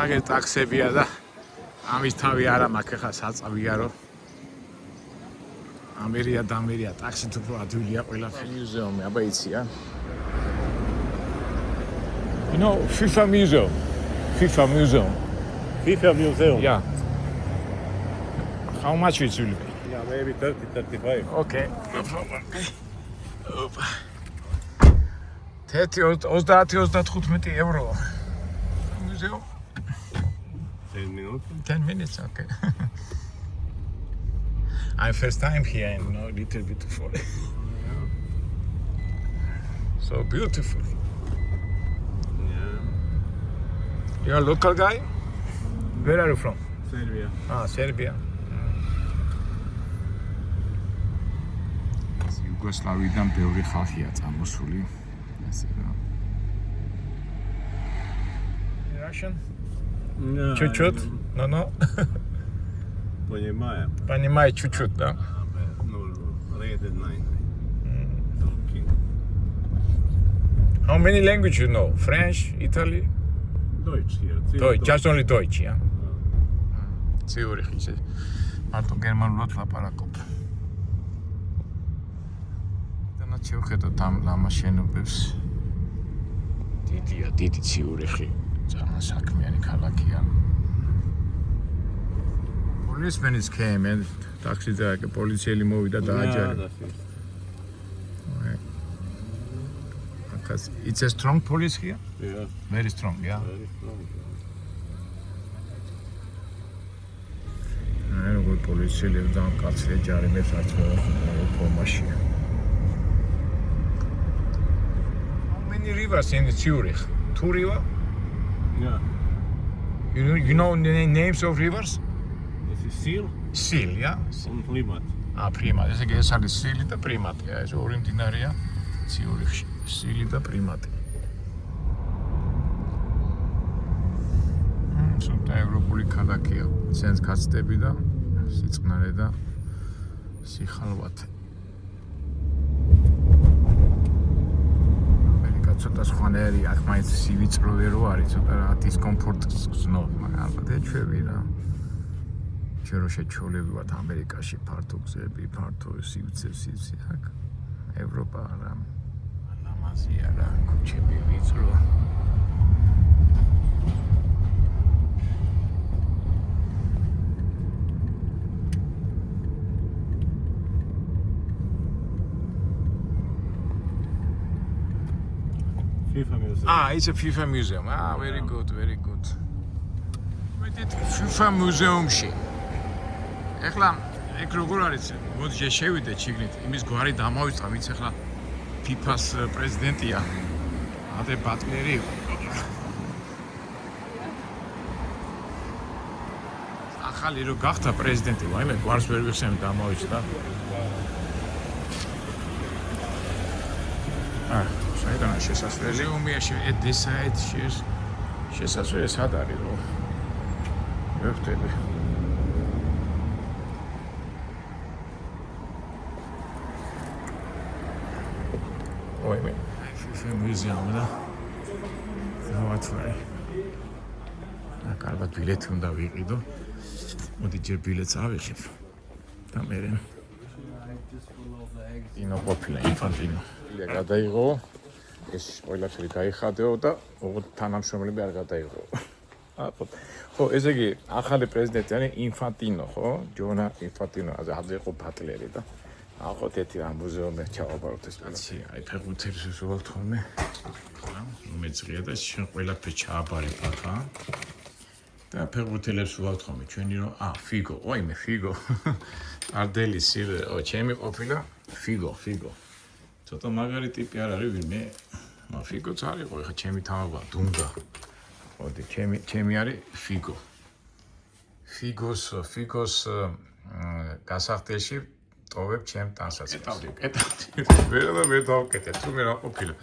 აგერ ტაქსებია და ამის თავი არა მაქვს ხა საწავია რომ ამერია ტაქსით უფრო ადვილია ყველაფერი მუზეუმი აბა იცია You know, FIFA museum. Yeah. How much it will be? Yeah, maybe 30-35. Okay, no problem. Opa. 30-35 euro. Museum? 10 minutes. 10 minutes, okay. I'm first time here and know a little bit for it. So beautiful. You're a local guy? Where are you from? Serbia. Serbia. Yugoslaviydan ბევრი ხალხია წამოსული. ასე რა. Russian? No. Чуть-чуть? No. Понимаю. Понимаю чуть-чуть, да? No, read at 9. How many languages you know? French, Italy? Deutsch here. Deutsch, just only Deutsch, yeah? Ციურიხი ისე მარტო გერმანულად ლაპარაკობ. დანაც შევხედოთ ამ ლამაშენობებს. დიდი ციურიხი, ძალიან საქმიანი ქალაქია. Policemen came and taxi-ზე პოლიციელი მოვიდა დააჯერა. It's a strong police here? Yeah. Very strong, yeah? Very strong. როგორ პოლიციელებს და კაცებს ჯარიმებს აწვევენ ფორმაშია. How many rivers in Zurich? 2 rivers? Yeah. You know the names of rivers? This is Seal Sil, yeah? and Plimat. პრიმატი. ესე იგი ეს არის სილი და პრიმატია. ეს ორი მდინარეა ციურიხში. სილი და პრიმატი. სულთა ევროპული ქალაქია. სენს კაცტები და სიწყნარე და სიხალვათე. ამერიკა ცოტა სხვანაირი აქ მაინც სივიწროვე რო არის, ცოტა რა დისკომფორტს გზნობს, მაგრამ ალბათ ეჩვევი რა. ჩვენ რო შეჩოლები ვართ ამერიკაში ფართო გზები, ფართო სივრცე აქ ევროპა რა ლამაზია რა ქუჩები ვიწრო FIFA museum. It's a FIFA museum. Very good. With FIFA museum-ში. ეხლა ეგ როგორ არის? მოდი შევიდეთ შიგნით. იმის გვარი დამავიწყა, ვინც ეხლა FIFA-ს პრეზიდენტია. ადრე ბატლერი იყო. ახალი რო გახდა პრეზიდენტი, ვაიმე, გვარს ვერ ვიხსენებ დამავიწყდა. საიდან შესასვლელი უმია this side შესასვლელი სად არის რო? ვხვდები. Wait. FIFA museum და დავათვალე. კარგად ბილეთი უნდა ვიყიდო. მოდი ჯერ ბილეთს ავიღებ. და მე ინო ყოფილა ინფანტინო. გადაიღო. ეს ყველაფერი გაიხადეო და ოღონდ თანამშრომლები არ გადაიღო. ხო, ესე იგი ახალი პრეზიდენტი არის ინფანტინო, ხო? ჯონა ინფანტინო, ასე იყო ბატლერი და ახოთ ერთი ამ მუზეუმი ჩავაბაროთ ეს კაცი. აი ფეხბურთელს ვსვათ ხოლმე. ხა, უმეცრია და შენ ყველაფერი ჩააბარებ ახლა. და ფეხბურთელებს ვსვათ ხოლმე ჩვენი რომ ფიგო, ოიმე ფიგო. არდელი სილე, ჩემი ყოფილა ფიგო. ცოტა მაგარი ტიპი არ არის ვინმე. ფიგოც არ იყო, ხა ჩემი თამობა დუნგა. მოდი, ჩემი არის ფიგო. ფიგოს გასახდელში ტოვებ ჩემ ტანსაც. ეტავდი. ვერ დავკეთე, თუ მე რა ყოფილა.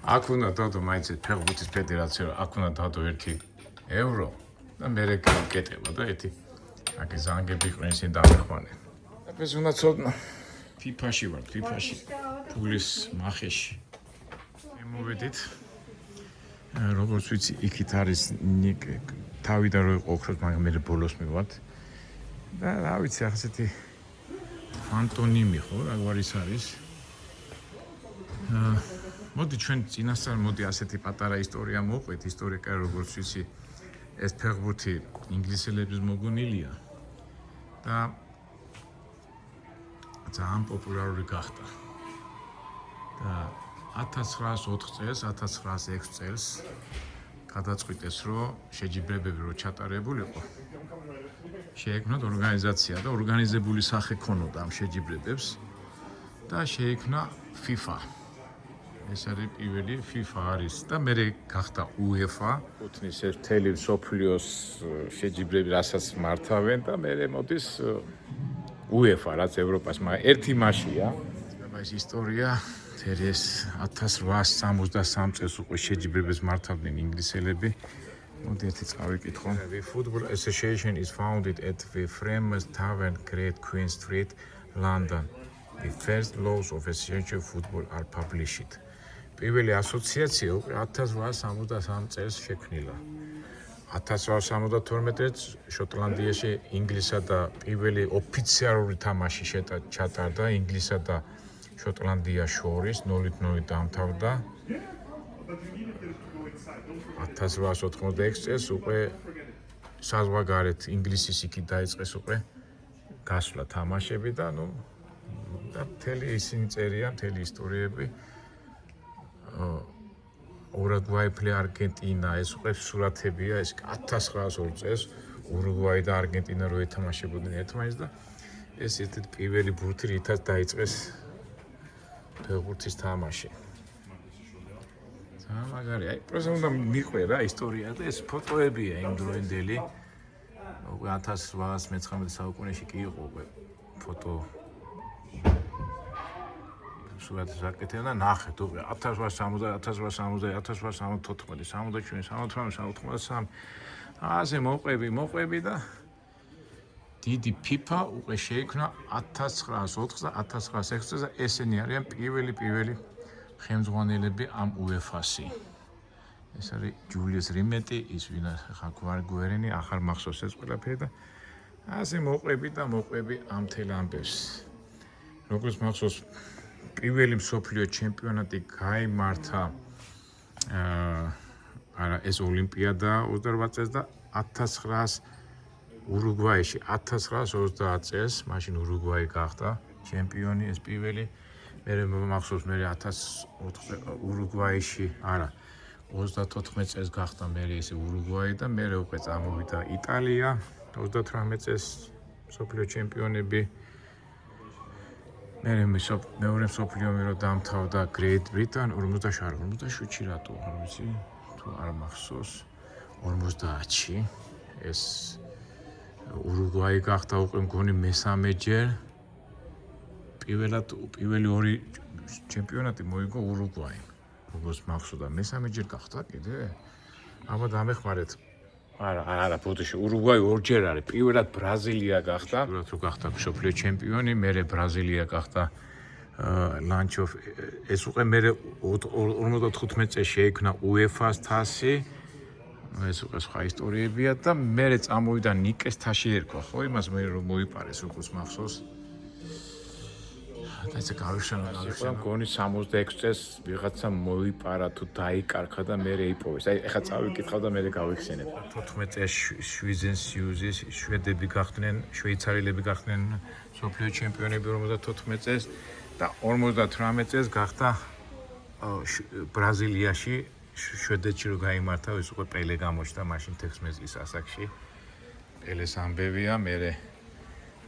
აქ უნდა დავდო მაინც ფეხბურთის ფედერაცია, აქ უნდა დავდო 1 ევრო და მე გეკეთება და ერთი აქ ზანგები ყრენ ისინი დავეხვანე. ეს უნდა ცოდნა. FIFA-ში ვარ, ფულის მახეში. მოვედით. როგორც ვიცი, იქით არის თავიდან რო იყო ოქროს, მაგრამ მე ბოლოს მივად. და რა ვიცი, ახლა ფანტონიმი ხო, რა ის არის. მოდი ჩვენ წინასწარ მოდი ასეთი პატარა ისტორია მოვყვეთ, ისტორიკა როგორც ვიცი, ეს ფეხბურთი ინგლისელების მოგონილია და ძალიან პოპულარული გახდა. და 1904 წელს, 1906 წელს გადაწყვიტეს, რომ შეჯიბრებები რო ჩატარებულიყო, შეექმნათ ორგანიზაცია და ორგანიზებული სახე ქონოდა ამ შეჯიბრებებს და შეიქმნა FIFA. ეს არის პირველი FIFA არის და მე გახდა UEFA. უთნის ერთელი მსოფლიოს შეჯიბრები რასაც მართავენ და მე მოდის UEFA, რაც ევროპას, მაგრამ ერთი მასია. ეს ისტორია ეს 1863 წელს უკვე შეჯიბრებებს მართავდნენ ინგლისელები. მოდი ერთი წავიკითხო. The Football Association is founded at the famous Tavern, Great Queen Street, London. The first laws of association football are published. პირველი ასოციაცია უკვე 1863 წელს შექმნილა. 1872 წელს შოტლანდიაში ინგლისსა და პირველი ოფიციალური თამაში ჩატარდა ინგლისსა და შოტლანდიას შორის 0-0 დამთავრდა. 1886 წელს უკვე საზღვარგარეთ ინგლისის იქით დაიწყეს უკვე გასვლა თამაშები და და მთელი ისინი წერია, მთელი ისტორიები. ურუგვაი ფლე არგენტინა, ეს უკვე სურათებია, ეს 1902 წელს ურუგვაი და არგენტინა რო ეთამაშებოდნენ ერთმანეთს და ეს ერთ-ერთი პირველი ბურთი რითაც დაიწყეს ფეხბურთის თამაში. მაგარი, პროზა უნდა მიყვე რა ისტორია და ეს ფოტოებია იმ დროინდელი. უკვე 1819 საუკუნეში კი იყო უკვე ფოტო სურათის აკეთებდა და ნახეთ უკვე 1860, 1870, 1874, 77, 78, 83. ასე მოყვები და დიდი FIFA უკვე შეიქმნა 1904 და 1906 წელს და ესენი არიან პირველი ხელმძღვანელები ამ UEFA-სი. ეს არის ჯულიუს რიმეტი, ის ვინ ახლა გვარგვერენი, ახალ მახსოვს ეს ყველაფერი და ასე მოყვები ამ თელ ამბებს. როგორც მახსოვს, პირველი მსოფლიო ჩემპიონატი გაიმართა ეს ოლიმპიადა 28 წელს და 1900 ურუგვაიში 1930 წელს, მაშინ ურუგვაი გახდა ჩემპიონი, ეს პირველი. მე მახსოვს, მე 1004 ურუგვაიში, არა, 34 წელს გახდა მე ესე ურუგვაი და მე უკვე წამოვიდა იტალია, 38 წელს მსოფლიო ჩემპიონები. მეორე მსოფლიო ომი რო დამთავრდა Great Britain 47-ში რატო არ ვიცი, თუ არ მახსოვს, 50-ში ეს ურუგვაი გახდა უკვე მგონი მესამეჯერ. პირველი ორი ჩემპიონატი მოიგო ურუგვაი. როგორც მახსოვდა, მესამეჯერ გახდა კიდე? აბა დამეხმარეთ. არა, ბოდიში, ურუგვაი ორჯერ არის. პირველად ბრაზილია გახდა, პირველად რო გახდა მსოფლიო ჩემპიონი, მერე ბრაზილია გახდა ლანჩოფ. ეს უკვე მერე 55 წელს შეიქმნა UEFA-ს თასი. ეს უკვე სხვა ისტორიებია და მერე წამოვიდა ნიკეს თაში ერქვა, ხო, იმას მე რომ მოიპარეს, როგორც მახსოვს. და ეს გავიხსენა, მგონი 66 წელს ვიღაცა მოიპარა თუ დაიკარგა და მერე იპოვეს. აი, ეხლა წავიკითხავ და მერე გავიხსენებ. 14 წელს შვიდენსიუზის შვედები გახდნენ, შვეიცარიელები გახდნენ მსოფლიო ჩემპიონები 54 წელს და 58 წელს გახდა ბრაზილიაში შვედეთში რო გაიმართა, ეს უკვე პელე გამოჩნდა მაშინ 16 წლის ასაკში. პელეს ამბებია, მერე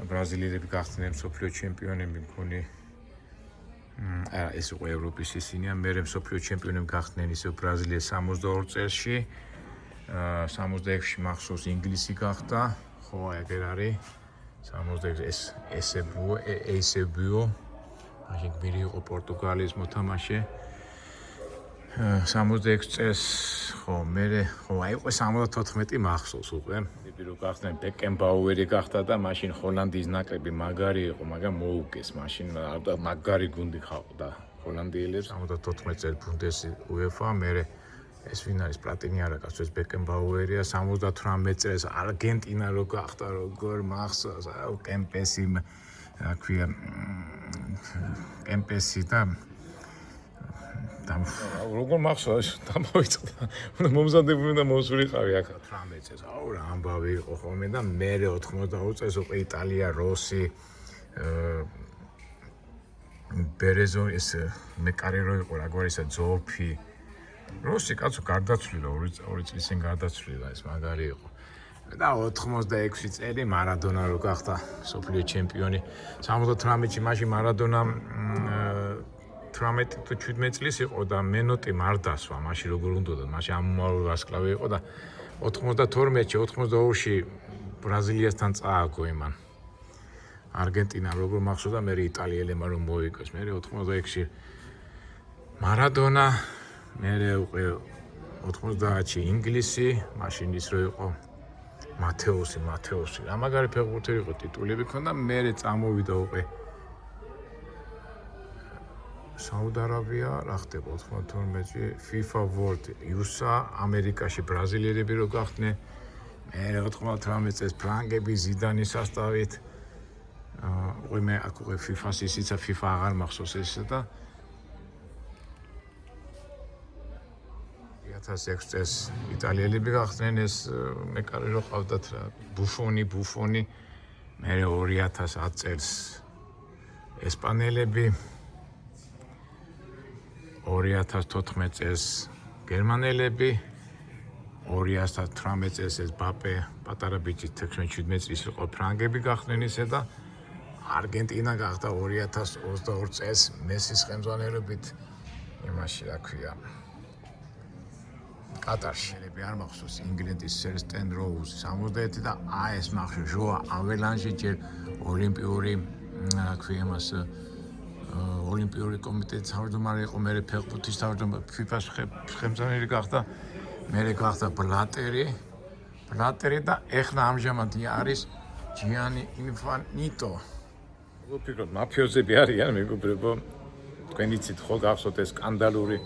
ბრაზილიელები გახდნენ მსოფლიო ჩემპიონები, მგონი ეს უკვე ევროპის ისინია, მერე მსოფლიო ჩემპიონები გახდნენ ისევ ბრაზილია 62 წელსში. 66-ში მახსოვს ინგლისი გახდა, ხო, ეგერ არის. 66 ესებიო. მაშინ გმირი იყო პორტუგალიის მოთამაშე. 66 წელს, ხო, მერე, ხო, აი უკვე 74 მახსოვს უკვე. რო გახდნენ ბეკენბაუერი გახდა და მაშინ ჰოლანდიის ნაკრები მაგარი იყო, მაგრამ მოუგეს მაშინ მაგარი გუნდი ხავდა ჰოლანდიელებს. 74 წელს ბუნდესი UEFA, მერე ეს ვინ არის პლატინი არა გასწვეს ბეკენბაუერია 78 წელს არგენტინა რო გახდა როგორ მახსოვს კემპესი რა ქვია კემპესი და როგორ მახსოვს დამოიწყდა უნდა მომზადებული და მოსულიყავი აქ 18 წელს აუ რა ამბავი იყო ხოლმე და მე 92 წელს უკვე იტალია როსი ბერეზო ეს მეკარერო იყო რაღაცა ძოფი როსი კაცო გარდაცვლილა 2 წლის წინ გარდაცვლილა ეს მაგარი იყო და 86 წელი მარადონა რო გახდა სოფლიო ჩემპიონი 78-ში მაშინ მარადონა 18 თუ 17 წლის იყო და მენოტი არ დასვა მაშინ როგორ უნდოდა მაშინ ამომავი ვარსკვლავი იყო და 92-ში 82-ში ბრაზილიასთან წააგო იმან არგენტინა როგორ მახსოვდა მე იტალიელებმა რომ მოიგოს მე 86-ში მარადონა მე უკვე 90-ში ინგლისი მაშინ ის რო იყო მათეოსი რა მაგარი ფეხბურთელი იყო ტიტულები ქონდა მე წამოვიდა უკვე საუდარაბია რა ხდება 92-ში FIFA World USA ამერიკაში ბრაზილიელები რო გახდნენ მე 98 წელს ფრანგები ზიდანის სასტავით უკვე მე აქ უკვე FIFA-ს ისიცა FIFA აღარ მახსოვს ესა და 2006 წელს იტალიელები გახდნენ ეს მეკარე რო ყავდათ რა ბუფონი მე 2010 წელს ესპანელები 2014 წელს გერმანელები 2018 წელს ეს ბაპე პატარა ბიჭი 16-17 წლის იყო ფრანგები გახდნენ ისე და არგენტინა გახდა 2022 წელს მესის ხელმძღვანელობით იმაში რა ქვია კატარში არ მახსოვს ინგლენდის სერ სტენ როუზ 70 და ეს მახსოვს ჟოა აველანჟი ჯერ ოლიმპიური რა ქვია მას ოლიმპიური კომიტეტის თავმჯდომარე იყო მე ფეხბურთის თავმჯდომარე FIFA-ს ხელმძღვანელი გახდა მე გახდა ბლატერი და ეხლა ამჟამად არის ჯიანი ინფანტინო ვფიქრობ მაფიოზები არიან მეგობრებო თქვენ იცით ხო გახსოვთ ეს სკანდალური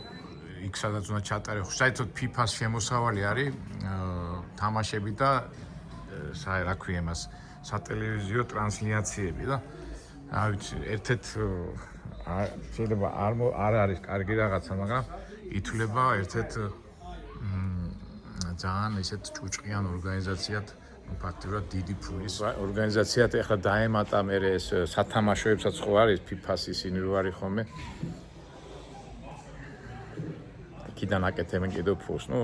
იქ სადაც უნდა ჩატარებო საერთოდ FIFA-ს შემოსავალი არის თამაშები და რა ქვია მას სატელევიზიო ტრანსლაციები და რა ვიცი ერთ-ერთ შეიძლება არ არის კარგი რაღაცა მაგრამ ითვლება ერთ-ერთ ძალიან ისეთ ჭუჭყიან ორგანიზაციად ფაქტობრივად დიდი ფულის ორგანიზაციად ეხლა დაემატა მე ეს სათამაშოებსაც ხო არის FIFA-ს ისინი რო არის ხოლმე კიდან აკეთებენ კიდევ ფულს ნუ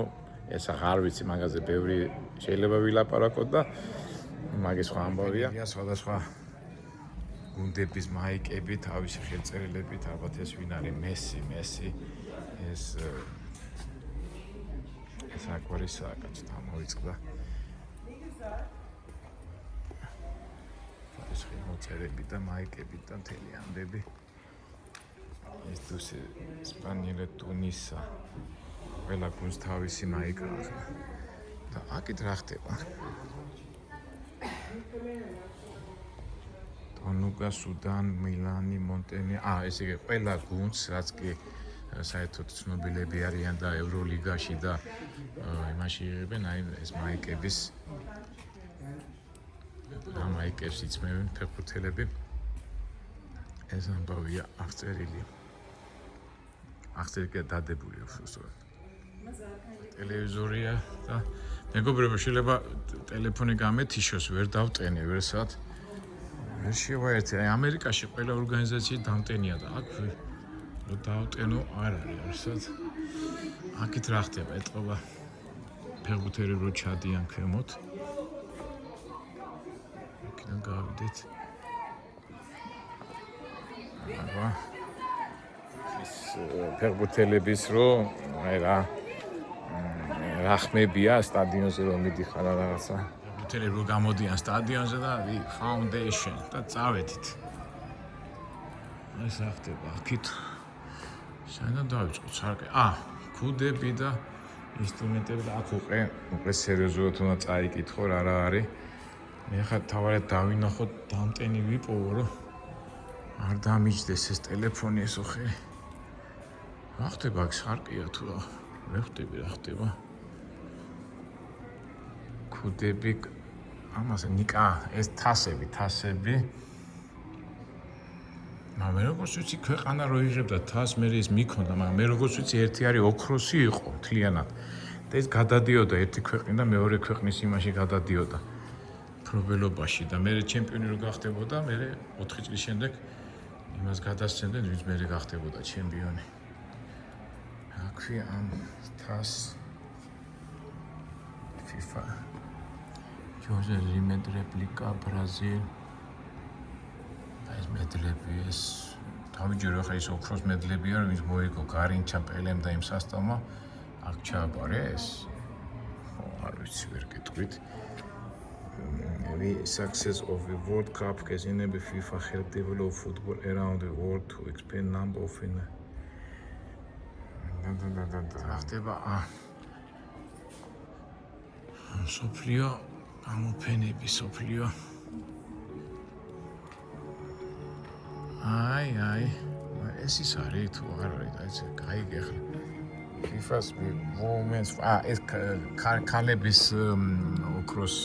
ეს აღარ ვიცი მაგაზე ბევრი შეიძლება ვილაპარაკოთ და მაგის სხვა ამბავია სხვადასხვა გუნდების მაიკები თავისი ხელწერილებით ალბათ ეს ვინ არის მესი ეს აკვარისაა კაც დამოიწყდა ეს ხელწერები და მაიკები და მთელი ამბები ეს თუსი ესპანიელი ტუნისა ყველა გუნდს თავისი მაიკა და აქეთ რა ხდება ტონუკა სუდან მილანი მონტენი ეს იგი ყველა გუნდს რაც კი საერთოდ ცნობილები არიან და ევროლიგაში და იმაში იღებენ აი ეს მაიკების ამ მაიკებს იწმევენ ფეხბურთელები ეს ამბავია აღწერილი დადებული უბრალოდ ტელევიზორია და მეგობრებო შეიძლება ტელეფონი გამეთიშოს ვერ დავტენე ვერსად ვერ შევაერთე აი ამერიკაში ყველა ორგანიზაცია დამტენია და აქ რო დავტენო არ არის ვერსად აქეთ რა ხდება ეტყობა ფეხბურთელი რო ჩადიან ქვემოთ აქედან გავიდეთ აბა ის ფეხბურთელების რო აი რა ხმებია სტადიონზე რომ მიდიხარ რაღაცა ფეხბურთელები რო გამოდიან სტადიონზე და foundation და წავედით ეს რა ხდება აქეთ საერთოდ დავიწყოთ სარკე ქუდები და ინსტრუმენტები და აქ უკვე სერიოზულად უნდა წაიკითხო რა არის მე ხა თავარად დავინახოთ დამტენი ვიპოვო რომ არ დამიჯდეს ეს ტელეფონი ესო ხე რა ხდება აქ სარკეა თუ რა მე ხვდები რა ხდება. ქუდები ამაზე ნიკა ეს თასები. მაგრამ როგორც ვიცი ქვეყანა რო იღებდა თას მე ის მიქონდა, მაგრამ მე როგორც ვიცი ერთი არის ოქროსი იყო მთლიანად. და ეს გადადიოდა ერთი ქვეყნიდან მეორე ქვეყნის იმაში გადადიოდა პრობელობაში და მე ჩემპიონი რო გახდებოდა, მე 4 წლის შემდეგ იმას გადასცემდნენ, ვინც მე გახდებოდა ჩემპიონი. აქვე ამ თას FIFA Jose Rimet replica Brazil ეს მედლები ეს თავიჯერ ახლა ის ოქროს მედლები არის ვინც მოიგო გარინჩა პელემ და იმ სასტავმა აქ ჩააბარე ეს არ ვიცი ვერ გეტყვით the success of the World Cup has enabled FIFA help develop football around the world to expand number of რა ხდება სოფლიო გამოფენები სოფლიო აი ეს ის არის თუ აღარ არის და ეს გაიგე ახლა FIFA-ს Women's ეს ქალების ოქროს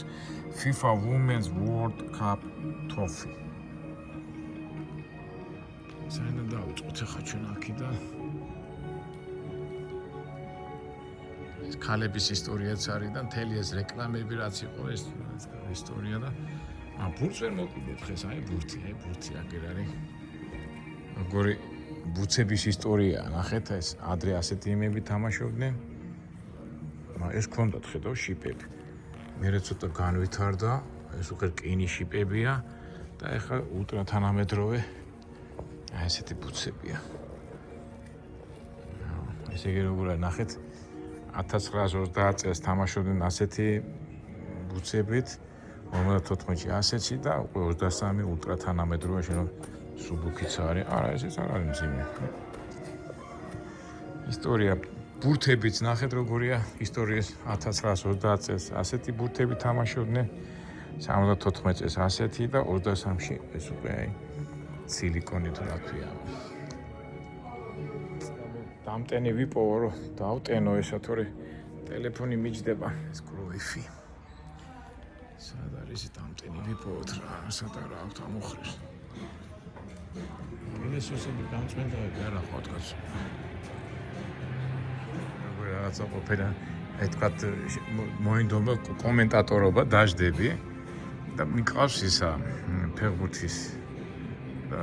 FIFA Women's World Cup Trophy საერთოდ დავიწყოთ ახლა ჩვენ აქედან ეს ქალების ისტორიაც არის და მთელი ეს რეკლამები რაც იყო ეს ისტორია და ბურთს ვერ მოკიდეთ დღეს აი ბურთი აგერ არის როგორი ბუცების ისტორია ნახეთ ეს ადრე ასეთი იმები თამაშობდნენ ეს ქონდათ ხედავ შიპები მე ცოტა განვითარდა ეს უკვე რკინის შიპებია და ეხლა ულტრა თანამედროვე აი ესეთი ბუცებია ესე იგი როგორ არის ნახეთ 1930 წელს თამაშობდნენ ასეთი ბუცებით 54-ში ასეთი და უკვე 23 ულტრა თანამედროვე შენო სუბუქიც არის. არა, ეს არ არის მძიმე. ისტორია ბურთებიც ნახეთ როგორია ისტორიის 1930 წელს ასეთი ბურთები თამაშობდნენ 74 წელს ასეთი და 23-ში ეს უკვე აი სილიკონი თუ რა ქვია. დამტენი ვიპოვო რომ დავტენო ესა თორე ტელეფონი მიჯდება ეს კროიფი. სად არის დამტენი ვიპოვოთ რა, სად არა აქვს ამოხრეს. ესოსები გამწმენდები არა ხოთქაც. როგორ რაღაცა ყოფილა ეთქვათ მოინდომა კომენტატორობა დაждები და მიყავს ისა ფეხბურთის და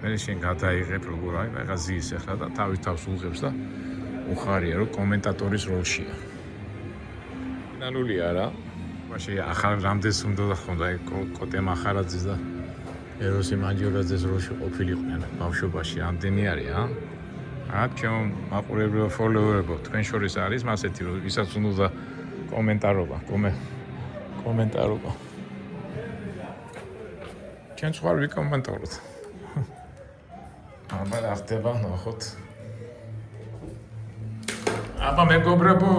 მე შენ გადაიღებ როგორ არის რაღაც ზის ახლა და თავის თავს უღებს და უხარია რომ კომენტატორის როლშია. ნანულია რა. მაშინ ახალ რამდენს უნდა ხონდა კოტე მახარაძის და ეროსი მანჯურაძეს როლში ყოფილიყვნენ ბავშვობაში ამდენი არის აქ ჩემ მაყურებელ ფოლოვერებო თქვენ შორის არის მასეთი რომ ვისაც უნდა კომენტარობა ჩვენ სხვა ვიკომენტაროთ აბა რა ხდება ნახოთ აბა მეგობრებო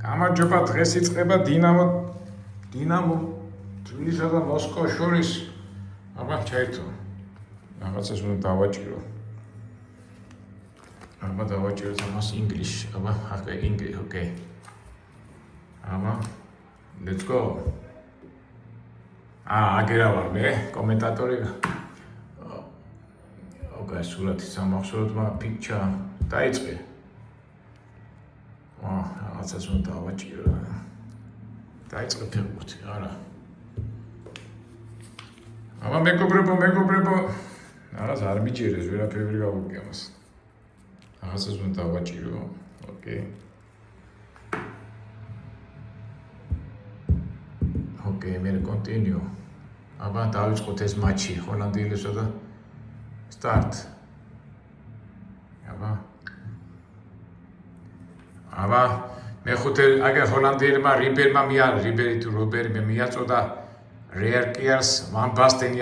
გამარჯობა დღეს იწყება დინამო თბილისსა და მოსკოვს შორის აბა ჩაერთო რაღაცას უნდა დავაჭირო აბა დავაჭირო ამას ინგლისში აბა ახლა ინგლისში ოკეი აბა let's go აგერავარ მე კომენტატორი ოკეი სურათი სამახსოვროდ პიქჩა დაიწყე რაღაცას უნდა დავაჭირო დაიწყე ფეხბურთი არა აბა მეგობრებო რაღაც არ მიჭირეს ვერაფერი გავუგე ამას რაღაცას უნდა დავაჭირო ოკეი მე კონტინიუ აბა დავიწყოთ ეს მატჩი ჰოლანდიელებსა და სტარტ აბა მეხუთე აგერ ჰოლანდიელებმა რიბერი თუ რობერი მე მიაწოდა რეარკიარს ვან ბასტენი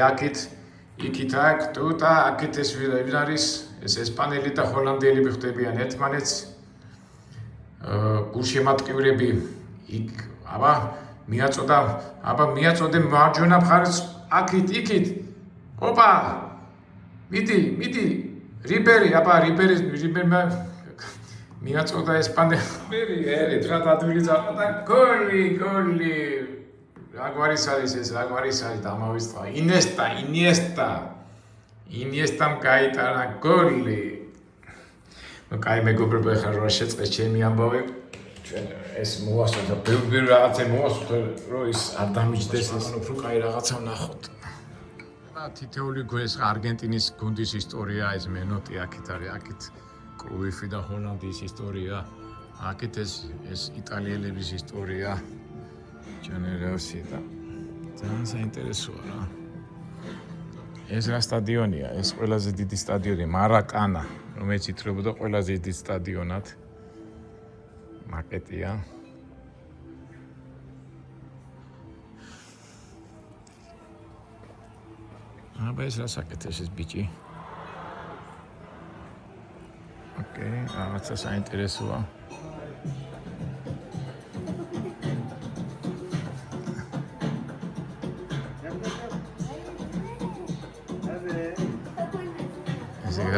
იქით აქ ტუტა აქეთ ეს ვინ არის ეს ესპანელი და ჰოლანდიელები ხდებიან ერთმანეთს გულშემატკივრები იქ მიაწოდე მარჯვენა მხარეს იქით ოპა მიდი რიბერმა მიაწოდა ესპანელი ერთხელ ადვილი წაყვა და გოლი რა გვარის არის ეს რა გვარის არის დამავიწყდა ინიესტამ გაიტანა გოლი ну кай მეგობრებო ხარ რა შეწყეს ჩემი ამბავი ჩვენ ეს მოასწრო და ბევრი რაღაცა მოასწრო რომ ის არ დამიჯდეს ეს უფრო кай რაღაცა ვნახოთ თითეული გვეს არგენტინის გუნდის ისტორია ეს მენოტი აქეთ არის აქეთ კრუიფი და ჰოლანდიის ისტორია აქეთ ეს იტალიელების ისტორია ჯენერაცია და ძალიან საინტერესოა რა ეს რა სტადიონია ეს ყველაზე დიდი სტადიონი მარაკანა რომელიც ითვლებოდა ყველაზე დიდი სტადიონად მაკეტია აბა ეს რა საკეთებს ეს ბიჭი ოკეი რაღაცა საინტერესოა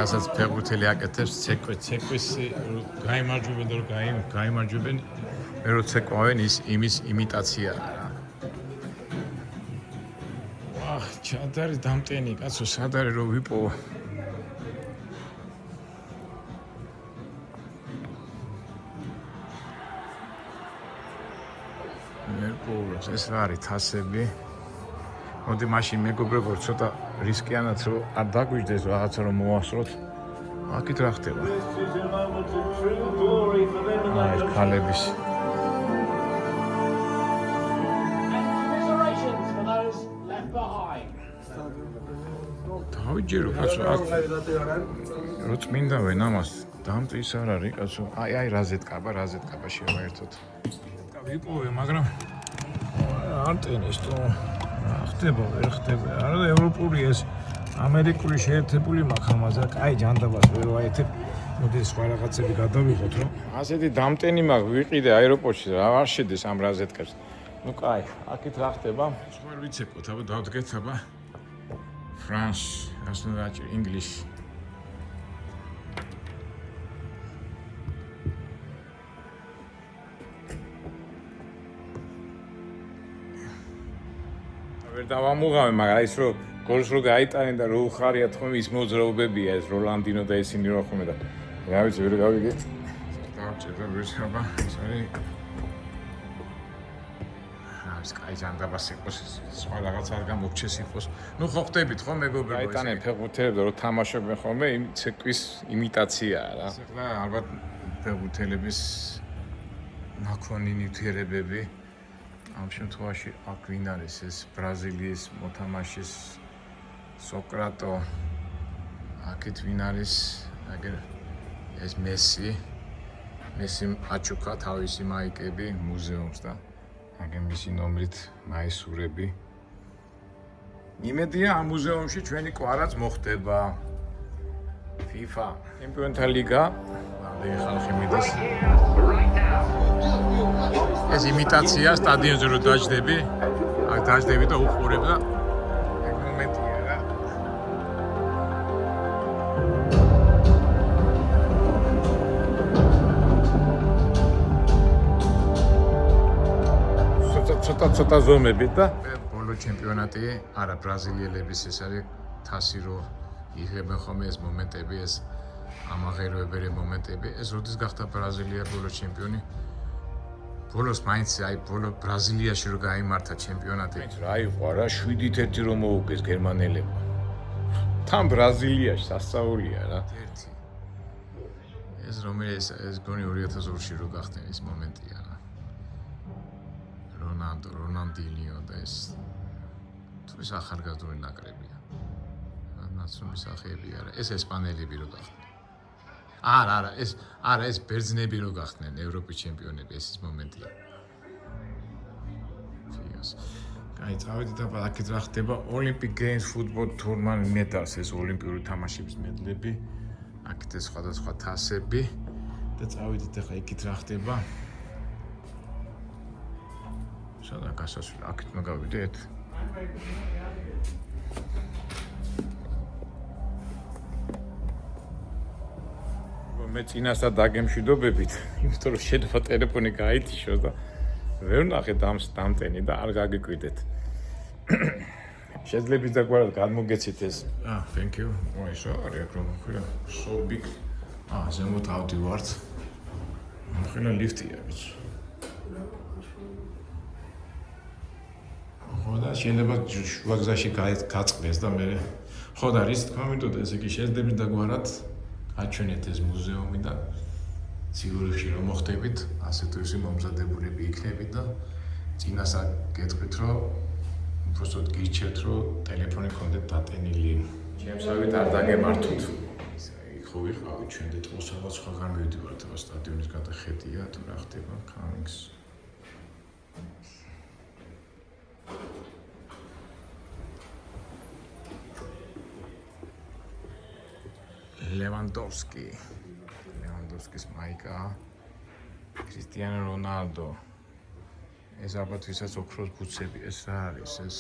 რასაც ფეხბურთელი აკეთებს ცეკვის გაიმარჯვებენ და გაიმარჯვებენ მე რო ცეკვავენ ის იმის იმიტაციაა რა ვახ ჩადარი დამტენი კაცო სად არის რომ ვიპოვო მერკურს ეს რა არის თასები მოდი მაშინ მეგობრებო ცოტა რისკიანად რომ არ დაგვიჯდეს რაღაცა რომ მოვასწროთ აქეთ რა ხდება ეს ქალების დავიჯერო კაცო რო წმინდავენ ამას დამტრის არ არის კაცო აი რაზეთკაბა შევაერთოთ ვიპოვე მაგრამ არ ტენეს თუ ხდება ვერ ხდება არა ევროპული ეს ამერიკული შეერთებული მაქვს ამაზე კაი ჯანდაბას ვერ ვაეთებ მოდი სხვა რაღაცები გადავიღოთ რომ ასეთი დამტენი მაქვს ვიყიდე აეროპორტში რა არ შედეს ამ რაზეთკებს ну კაი აქეთ რა ხდება სხვა ვიცეკოთ აბა დავდგეთ აბა France national English დავამუღავენ მაგრამ ის რომ გოლს რო გაიტანენ და რო უხარიათ ხომ ის მოძრაობებია ეს როლანდინო და ისინი რო ხომ და რა ვიცი ვერ გავიგეთ დავჭერდა ვერცხაბა ის არის ეს კაი ჯანდაბას იყოს სხვა რაღაც არ გამოგჩეს იყოს ნუ ხო ხდებით ხო მეგობრებო გაიტანენ ფეხბურთელებს და რო თამაშობენ ხოლმე იმ ცეკვის იმიტაციაა რა ახლა ალბათ ფეხბურთელების ნაქვანი ნივთიერებები ამ შემთხვევაში აქ ვინ არის ეს ბრაზილიის მოთამაშის სოკრატო აქეთ ვინ არის ეს მესი აჩუქა თავისი მაიკები მუზეუმს და აგენ მისი ნომრით მაისურები იმედია ამ მუზეუმში ჩვენი კვარაც მოხდება FIFA ჩემპიონთა ლიგა ხალხი მიდის ეს იმიტაცია სტადიონზე რო დაждები აქ დაждები და უყურებ და ეგ მომენტია რა ცოტა ზომებით და ბოლო ჩემპიონატი არა ბრაზილიელების ეს არის თასი რო იღებენ ხოლმე ეს მომენტები ეს ამაღელვებელი მომენტები ეს როდის გახდა ბრაზილია ბოლო ჩემპიონი ბოლოს მაინც აი ბოლო ბრაზილიაში რო გაიმართა ჩემპიონატი რა იყო რა 7-1 რომ მოუგეს გერმანელებმა თან ბრაზილიაში სასწაულია რა ეს რომელიც ეს გონი 2002-ში რო გახდნენ ეს მომენტია რა რონალდინიო და ეს თუ ის ახალგაზრდული ნაკრებია ნაცნობი სახეები არა ეს ესპანელები რო გახდნენ არა ეს ბერძნები რო გახდნენ ევროპის ჩემპიონები ეს მომენტია ფიოს კაი წავედით აბა აქეთ რა ხდება ოლიმპიკ გეიმს ფუტბოლ თურმან მედალს ეს ოლიმპიური თამაშების მედლები აქეთ ეს სხვადასხვა თასები და წავედით ახლა იქით რა ხდება სადა გასასვლელი აქეთ მოგავიდეთ მე წინასწარ დაგემშვიდობებით, იმიტომ რომ შეიძლება ტელეფონი გაითიშო და ვერ ვნახეთ ამ სტამტენი და არ გაგიკვირდეთ. Შეძლებს დაგვარად გადმოგეცით ეს. Thank you. ისო არის აქ რომ ხილა so big. ზემოთ ავდივართ. ხილა ლიფტია ვიცი. ხო და შეიძლება შუა გზაში გაწყდეს და მე ხო და რის თქმა მინდოდა ესე იგი შეძლებს დაგვარად აჩვენეთ ეს მუზეუმი და ციურიხში რომ მოხდებით, ასე თუ ისე მომზადებულები იქნებით და წინასწარ გეტყვით რომ უბრალოდ გირჩევთ რომ ტელეფონი გქონდეთ დატენილი. ჩემსავით არ დაგემართოთ. ხო ვიყავით ჩვენ დეტყოსავად სხვაგან მივდივართ აბა სტადიონის გადახედია თუ რა ხდება Cummings. Lewandowski's მაიკა, კრისტიანო რონალდო. ეს ალბათ ვისაც ოქროს ბუცები, ეს რა არის? ეს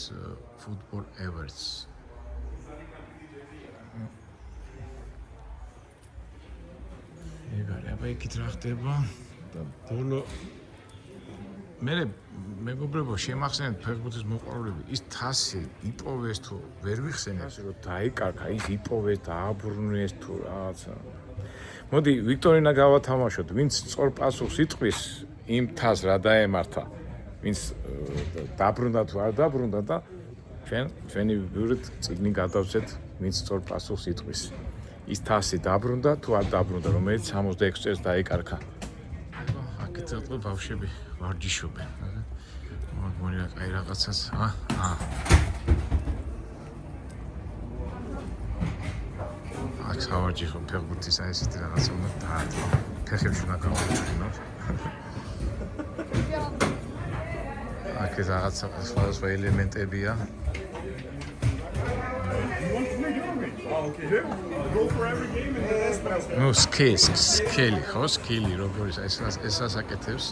Football Awards. აბა იქით რა ხდება და ბოლო მეგობრებო შემახსენეთ ფეხბურთის მოყვარულები ის თასი იპოვეს თუ ვერ ვიხსენეთ რომ დაიკარგა ის იპოვეს დააბრუნეს თუ რაღაცა მოდი ვიქტორინა გავათამაშოთ ვინც სწორ პასუხს იტყვის იმ თასს რა დაემართა ვინც დაბრუნდა თუ არ დაბრუნდა და ჩვენი ვიურით წიგნი გადავცეთ ვინც სწორ პასუხს იტყვის ის თასი დაბრუნდა თუ არ დაბრუნდა რომელიც 66 წელს დაიკარგა აქეთ წელს ბავშვები ვარჯიშობენ მოგონია კაი რაღაცას აქ სავარჯიშო ფეხბურთის ესეთი რაღაცა უნდა დაარტყო ფეხებში უნდა გავაჩინოთ აქ ეს რაღაცა სხვადასხვა ელემენტებია No, scale, ხო, scale, როგორ ეს ასაკეთებს.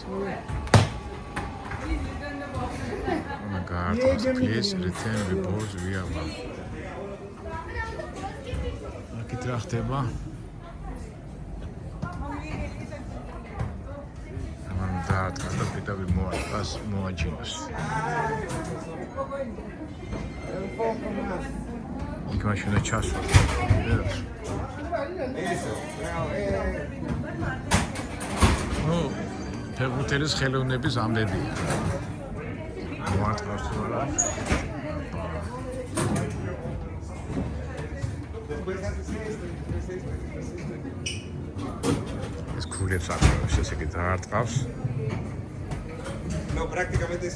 Oh my God, please return the balls via one. აქეთ რა ხდება? ამან დაარტყა და პიტავი მოაჯინოს. იქ მაშინ და ჩასვა. ფეხბურთელის ხელოვნების ამდენია. მოარტყავს თუ არა? ეს ქულებს აკრავს, ესე იგი დაარტყავს. No, prácticamente es.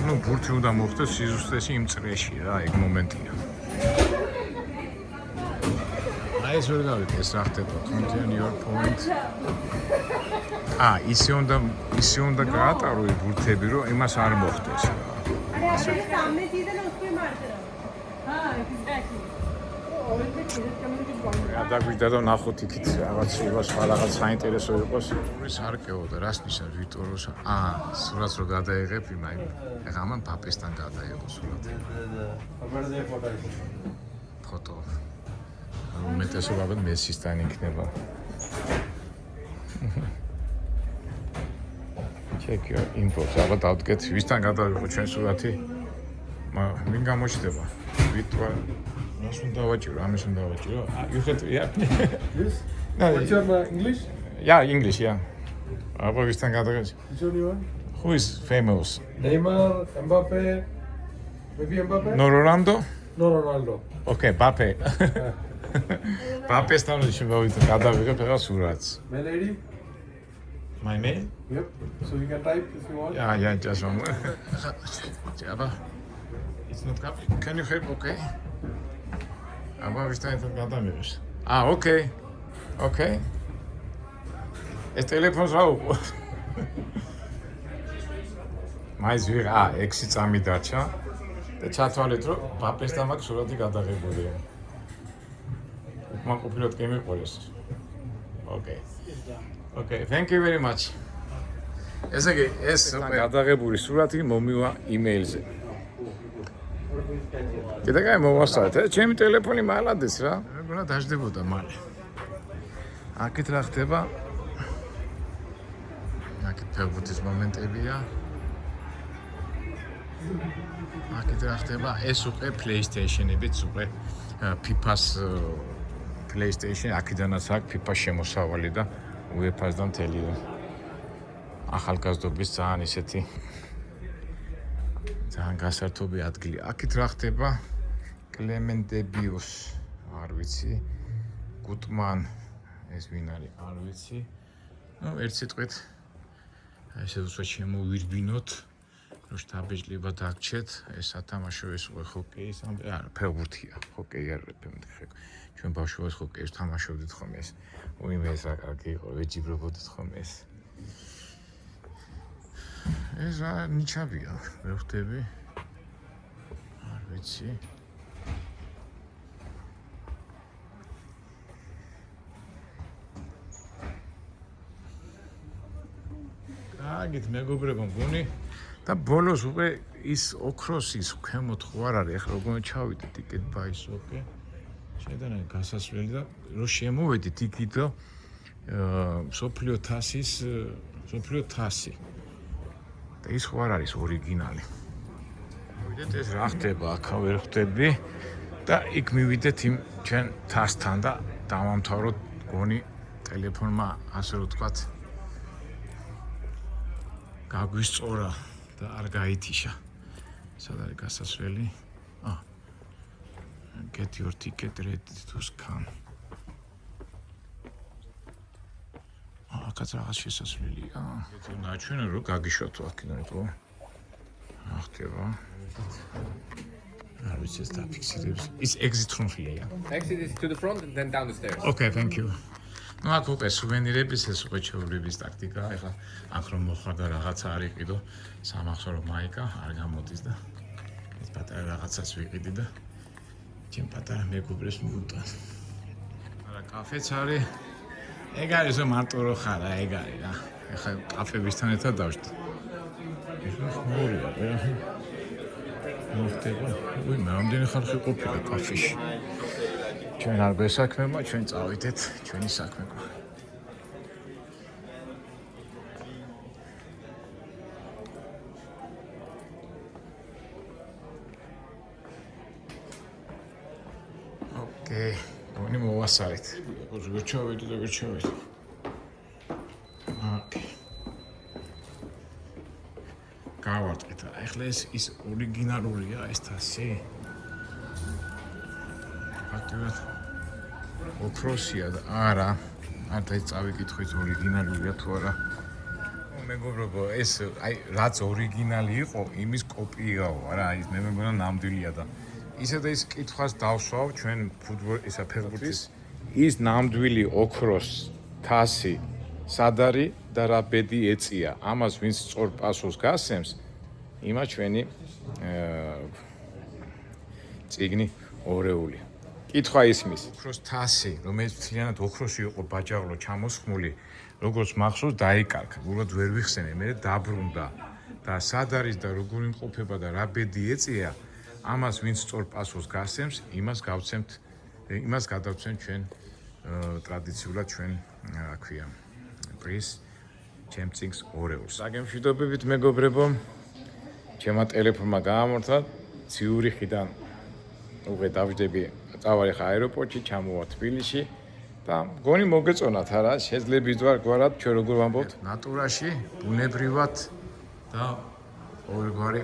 Ну, ბურთი უნდა მოხდეს სიზუსტეში იმ წრეში რა, ეგ მომენტია. აი ეს ვერ გავიგე, ეს რა ხდება? Continue your point. ისე უნდა გაატარო ეს ბურთები, რომ იმას არ მოხდეს რა. अरे सामने चीज है ना उसको ही मारते रहो हाँ एग्जैक्टली გადაგვიდა და ნახოთ იქით რაღაც სხვა რაღაც საინტერესო იყოს. ეს არკეო და რას ნიშნავს ვიტოროს? სურათს რო გადაიღებ იმაი. ეხლა ამან პაპესთან გადაიღო სურათი. ფოტო. უმეტესობა მესისთან იქნება. Check your inbox. აბა დავდგეთ ვისთან გადავიღო ჩვენ სურათი? ვინ გამოჩნდება? ვიტო Mas un davachiro, amis un davachiro. You had, yeah. Yes. No, What's your English? Yeah, English, yeah. Aba vistan gadagaz. Which one you want? Who is famous? Neymar, Mbappe, maybe Mbappe? No Ronaldo? No Ronaldo. Okay, Mbappe. Mbappe stan shivavit gadavigab ega surats. Mail ID? My mail? Yep. So you can type if you want. Yeah, just one. Aba. It's not coming. Can you help? Okay. აბა ვისთან გადამიღეს. Okay. ეს ტელეფონს რა უყო? მაინც ვიღა 6 წამი დარჩა და ჩათვალეთ რომ ბაპესთან მაქვს სურათი გადაღებულია. უკმაყოფილოდ კი მიყოლეს. Okay, thank you very much. ესე იგი ეს გადაღებული სურათი მომივა იმეილზე. კიდე კაი მოვასწრეთ, ჩემი ტელეფონი მალადეს რა. მეგონა დაждდებოდა მალე. აქეთ რა ხდება? აქეთ ფეხბურთის მომენტებია. აქეთ რა ხდება? ეს უკვე PlayStation-ებიც უკვე FIFA-ს PlayStation აქედანაც აქვს FIFA-ს შემოსავალი და UEFA-ს და მთელი ახალგაზრდობის ძალიან ისეთი ძალიან გასართობი ადგილი. აქეთ რა ხდება? კლემენტებიუს არ ვიცი. გუტმან ეს ვინ არის? არ ვიცი. ნუ ერთ სიტყვით ესე უცბად შემოვირბინოთ, რომ შტაბეჭლება დაგჩეთ, ეს სათამაშო ეს უკვე ჰოკეის, არა, ფეხბურთია, ჰოკეი არ ფეხბურთი. ჩვენ ბავშვობაში ჰოკეის თამაშობდით ხოლმე ეს. უიმე ეს რა კარგი იყო, ვეჯიბრობოდით ხოლმე ეს. ეს რა ნიჩაბია, ვერ ხვდები. არ ვიცი. აგით მეგობრებო მგონი და ბოლოს უკვე ის ოქროსის ქვემოთ ხო არ არის ახლა როგორ ჩავიდეთ ტიკეტ ბაის ოკე შედანა გასასვლელი და რო შემოვედით იქით და სოფლიო თასი და ის ხო არ არის ორიგინალი მოვიდეთ ეს რა ხდება აქა ვერ ხვდები და იქ მივიდეთ იმ ჩვენ თასთან და დავამთავროთ გონი ტელეფონმა ასე რომ თქვათ გაგვისწორა და არ გაითიშა. სად არის გასასვლელი? Get your ticket ready to scan. აქაც რაღაც შესასვლელია. ნაჩვენე რომ გაგიშვათ აქედან ხო? ახტება. არ ვიცი ეს დაფიქსირებს. ის exit room-ია. Exit is to the front and then down the stairs. Okay, thank you. ну აქ უკვე სუვენირების ეს უკვე ჩეუბრების ტაქტიკაა. ეხლა აქ რომ მოხარ და რაღაცა არ იყიდო, სამახსოვრო მაიკა არ გამოდის და ეს პატარა რაღაცას ვიყიდი და ჩემ პატარა მეგობრებს მივუტან. არა, კაფეც არის. ეგ არის რომ მარტო რო ხარ, ეგ არის რა. ეხლა კაფებისთან ერთად დავშტი. ეს ხმურია, რა. მოხდება. უი, მე ამდენი ხალხი ყოფილა კაფეში. ჩვენ არ გვესაქმება, ჩვენ წავიდეთ ჩვენი საქმე გვაქვს. ოკეი, გონი მოვასწრეთ. ვირჩევით და ვირჩევით. ოკეი. გავარტყით. ახლა ის ორიგინალურია ეს თასი. ფაქტობრივად ოქროსია და არა არ წავიკითხოთ ორიგინალურია თუ არა. მეგობრებო, ეს აი რაც ორიგინალი იყო, იმის კოპიაო, არა, ის მე მეგონა ნამდვილია და ისე და ის კითხვას დავსვავ ჩვენ ისა ფეხბურთის ის ნამდვილი ოქროს თასი სად არის და რა ბედი ეწია. ამას ვინც სწორ პასუხს გასცემს, იმას ჩვენი წიგნი ორეული. კითხვა ისმის. ოქროს თასი, რომელიც მთლიანად ოქროსი იყო ბაჯაღლო ჩამოსხმული, როგორც მახსოვს დაიკარგა. უბრალოდ ვერ ვიხსენე, მე დაბრუნდა და სად არის და როგორ იმყოფება და რა ბედი ეწია, ამას ვინც სწორ პასუხს გასცემს, იმას გადავცემთ ჩვენ ტრადიციულად ჩვენ რა ქვია, პრის ჩემ წიგნს ორეულს. საგემშვიდობებით მეგობრებო, ჩემმა ტელეფონმა გაამორთა ციურიხიდან უკვე დავждები წავარ ხა აეროპორტში, ჩამოვა თბილისში და მგონი მოგეწონათ არა, შეძლებითად გვარად ჩვენ როგორ ვამბობთ ნატურაში, ბუნებრივად და ორგვარი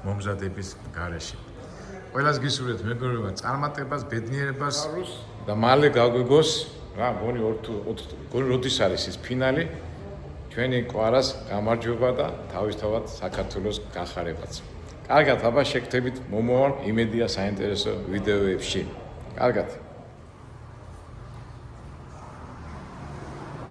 მომზადების გარეშე. ყველას გისურვებთ მეგობრებო, წარმატებას, ბედნიერებას და მალე გაგვიგოს რა, მგონი როდის არის ის ფინალი, ჩვენი კვარას გამარჯვება და თავისთავად საქართველოს გახარებაც. კარგად, აბა შეგხვდებით მომავალ იმედია საინტერესო ვიდეოებში. კარგად.